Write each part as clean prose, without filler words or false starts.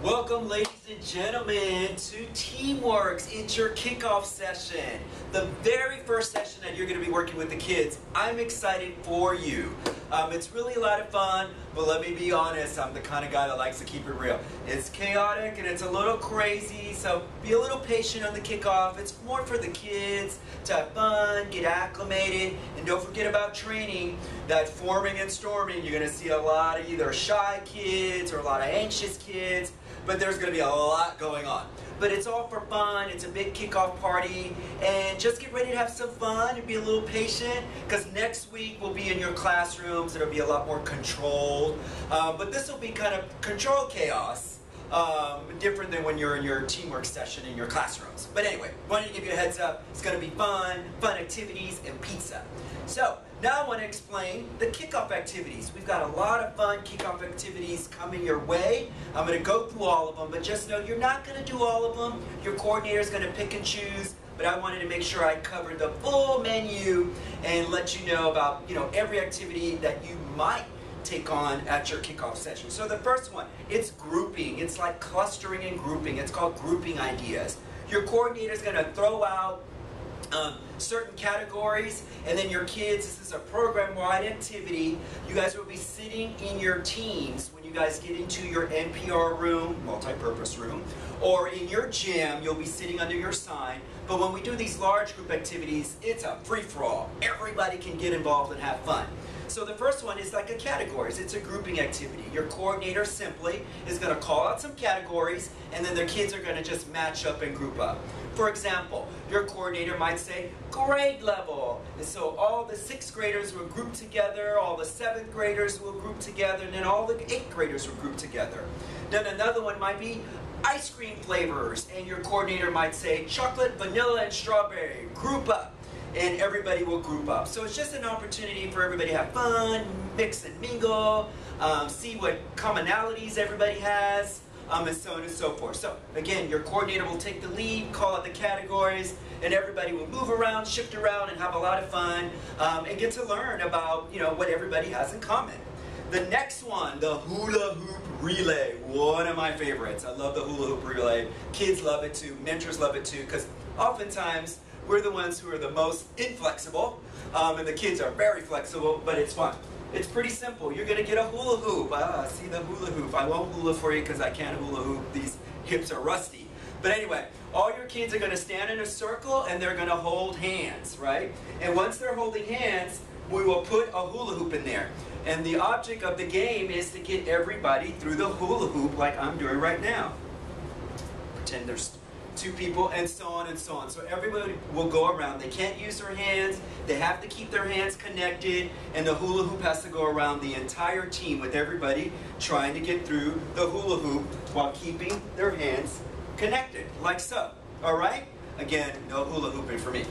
Welcome, ladies and gentlemen, to TeamWorks. It's your kickoff session, the very first session that you're going to be working with the kids. I'm excited for you. It's really a lot of fun, but let me be honest, I'm the kind of guy that likes to keep it real. It's chaotic and it's a little crazy, so be a little patient on the kickoff. It's more for the kids to have fun, get acclimated, and don't forget about training. That forming and storming, you're going to see a lot of either shy kids or a lot of anxious kids, but there's going to be a lot going on. But it's all for fun. It's a big kickoff party, and just get ready to have some fun and be a little patient, because next week we'll be in your classrooms. It'll be a lot more controlled, but this will be kind of controlled chaos, different than when you're in your teamwork session in your classrooms. But anyway, wanted to give you a heads up. It's going to be fun activities, and pizza. So now I want to explain the kickoff activities. We've got a lot of fun kickoff activities coming your way. I'm going to go through all of them, but just know you're not going to do all of them. Your coordinator is going to pick and choose, but I wanted to make sure I covered the full menu and let you know about every activity that you might take on at your kickoff session. So the first one, it's grouping. It's like clustering and grouping. It's called grouping ideas. Your coordinator is going to throw out certain categories, and then your kids, this is a program-wide activity. You guys will be sitting in your teams when you guys get into your NPR room, multi-purpose room, or in your gym, you'll be sitting under your sign. But when we do these large group activities, it's a free-for-all. Everybody can get involved and have fun. So the first one is like a categories. It's a grouping activity. Your coordinator simply is going to call out some categories, and then their kids are going to just match up and group up. For example, your coordinator might say grade level. And so all the 6th graders will group together, all the 7th graders will group together, and then all the 8th graders will group together. Then another one might be ice cream flavors, and your coordinator might say chocolate, vanilla, and strawberry. Group up. And everybody will group up. So it's just an opportunity for everybody to have fun, mix and mingle, see what commonalities everybody has, and so on and so forth. So again, your coordinator will take the lead, call out the categories, and everybody will move around, shift around, and have a lot of fun, and get to learn about what everybody has in common. The next one, the hula hoop relay, one of my favorites. I love the hula hoop relay. Kids love it too, mentors love it too, because oftentimes we're the ones who are the most inflexible, and the kids are very flexible, but it's fun. It's pretty simple. You're going to get a hula hoop. See the hula hoop. I won't hula for you because I can't hula hoop. These hips are rusty. But anyway, all your kids are going to stand in a circle, and they're going to hold hands, right? And once they're holding hands, we will put a hula hoop in there. And the object of the game is to get everybody through the hula hoop like I'm doing right now. Pretend there's 2 people, and so on and so on. So everybody will go around. They can't use their hands. They have to keep their hands connected, and the hula hoop has to go around the entire team with everybody trying to get through the hula hoop while keeping their hands connected, like so. All right? Again, no hula hooping for me.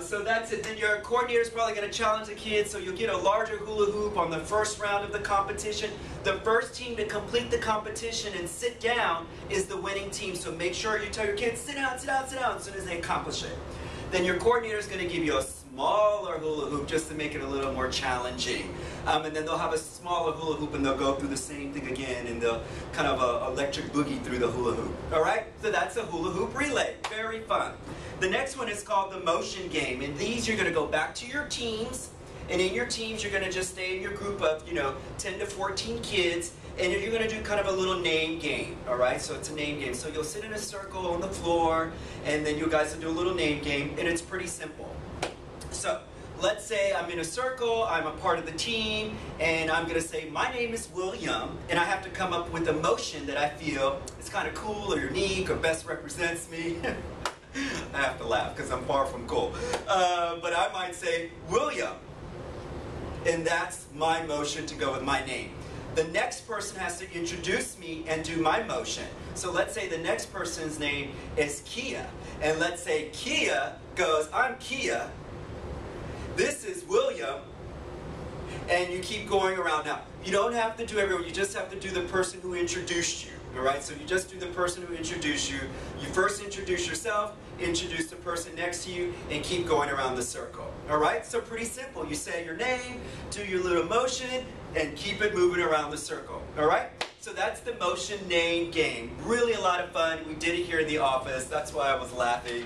So that's it. Then your coordinator is probably going to challenge the kids, so you'll get a larger hula hoop on the first round of the competition. The first team to complete the competition and sit down is the winning team. So make sure you tell your kids, sit down, sit down, sit down, as soon as they accomplish it. Then your coordinator is going to give you a smaller hula hoop just to make it a little more challenging. And then they'll have a smaller hula hoop, and they'll go through the same thing again, and they'll kind of electric boogie through the hula hoop. All right? So that's a hula hoop relay. Very fun. The next one is called the motion game. And these you're going to go back to your teams. And in your teams, you're going to just stay in your group of, 10 to 14 kids. And you're going to do kind of a little name game, all right? So it's a name game. So you'll sit in a circle on the floor, and then you guys will do a little name game, and it's pretty simple. So let's say I'm in a circle, I'm a part of the team, and I'm going to say, my name is William, and I have to come up with a motion that I feel is kind of cool or unique or best represents me. I have to laugh because I'm far from cool. But I might say, William, and that's my motion to go with my name. The next person has to introduce me and do my motion. So let's say the next person's name is Kia. And let's say Kia goes, I'm Kia. This is William. And you keep going around. Now, you don't have to do everyone. You just have to do the person who introduced you. All right? So you just do the person who introduced you. You first introduce yourself, introduce the person next to you, and keep going around the circle. All right? So pretty simple. You say your name, do your little motion, and keep it moving around the circle. All right? So that's the motion name game. Really a lot of fun. We did it here in the office. That's why I was laughing,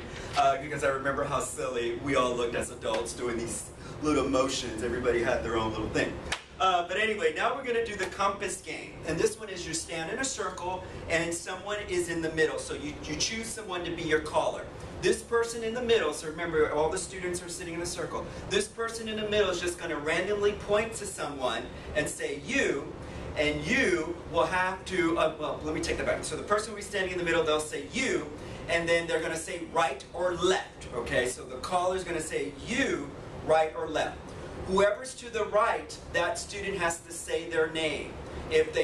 because I remember how silly we all looked as adults doing these little motions. Everybody had their own little thing. But anyway, now we're going to do the compass game. And this one is you stand in a circle and someone is in the middle. So you choose someone to be your caller. This person in the middle, so remember all the students are sitting in a circle. This person in the middle is just going to randomly point to someone and say you, and you will have to, well, let me take that back. So the person who's standing in the middle, they'll say you, and then they're going to say right or left. Okay, so the caller is going to say you, right or left. Whoever's to the right, that student has to say their name. If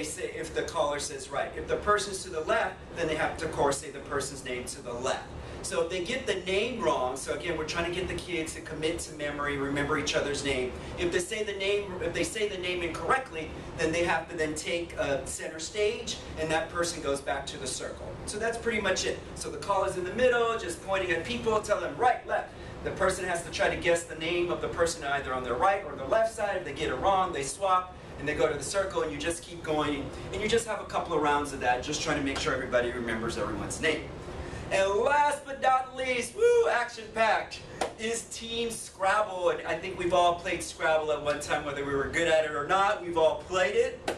the caller says right. If the person's to the left, then they have to, of course, say the person's name to the left. So if they get the name wrong, so again, we're trying to get the kids to commit to memory, remember each other's name. If they say the name incorrectly, then they have to then take center stage, and that person goes back to the circle. So that's pretty much it. So the caller's in the middle, just pointing at people, telling them right, left. The person has to try to guess the name of the person either on their right or their left side. If they get it wrong, they swap, and they go to the circle, and you just keep going, and you just have a couple of rounds of that, just trying to make sure everybody remembers everyone's name. And last but not least, woo, action-packed, is Team Scrabble. And I think we've all played Scrabble at one time, whether we were good at it or not. We've all played it.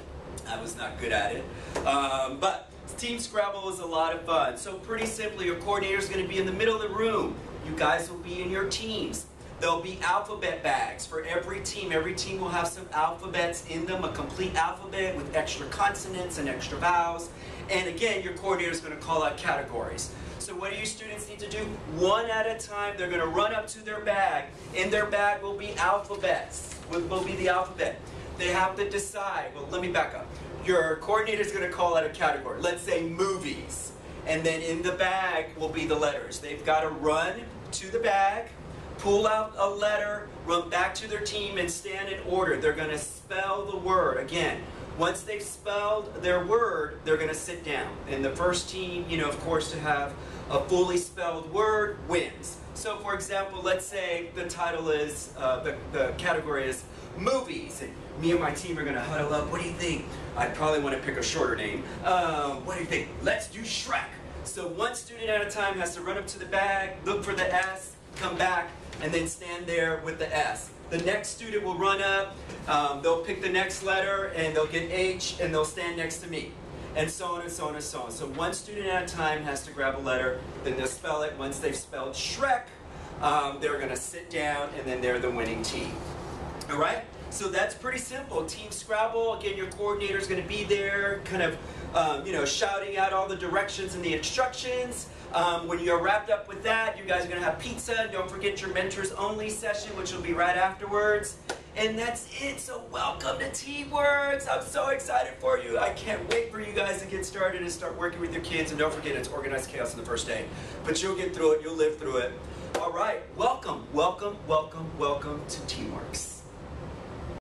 I was not good at it. But Team Scrabble is a lot of fun. So pretty simply, your coordinator is going to be in the middle of the room. You guys will be in your teams. There'll be alphabet bags for every team. Every team will have some alphabets in them, a complete alphabet with extra consonants and extra vowels. And again, your coordinator is going to call out categories. So what do you students need to do? One at a time, they're going to run up to their bag. In their bag will be alphabets, will be the alphabet. They have to decide, well, let me back up. Your coordinator is going to call out a category. Let's say movies. And then in the bag will be the letters. They've got to run to the bag, pull out a letter, run back to their team, and stand in order. They're going to spell the word. Again, once they've spelled their word, they're going to sit down. And the first team, of course, to have a fully spelled word wins. So, for example, let's say the title is, the category is movies. And me and my team are going to huddle up. What do you think? I'd probably want to pick a shorter name. What do you think? Let's do Shrek. So one student at a time has to run up to the bag, look for the S, come back, and then stand there with the S. The next student will run up, they'll pick the next letter, and they'll get H, and they'll stand next to me. And so on and so on and so on. So one student at a time has to grab a letter, then they'll spell it. Once they've spelled Shrek, they're going to sit down, and then they're the winning team. All right? So that's pretty simple. Team Scrabble, again, your coordinator is going to be there, kind of, shouting out all the directions and the instructions. When you're wrapped up with that, you guys are going to have pizza. Don't forget your mentors only session, which will be right afterwards. And that's it. So welcome to TeamWorks. I'm so excited for you. I can't wait for you guys to get started and start working with your kids. And don't forget, it's organized chaos on the first day. But you'll get through it. You'll live through it. All right. Welcome, welcome, welcome, welcome to TeamWorks.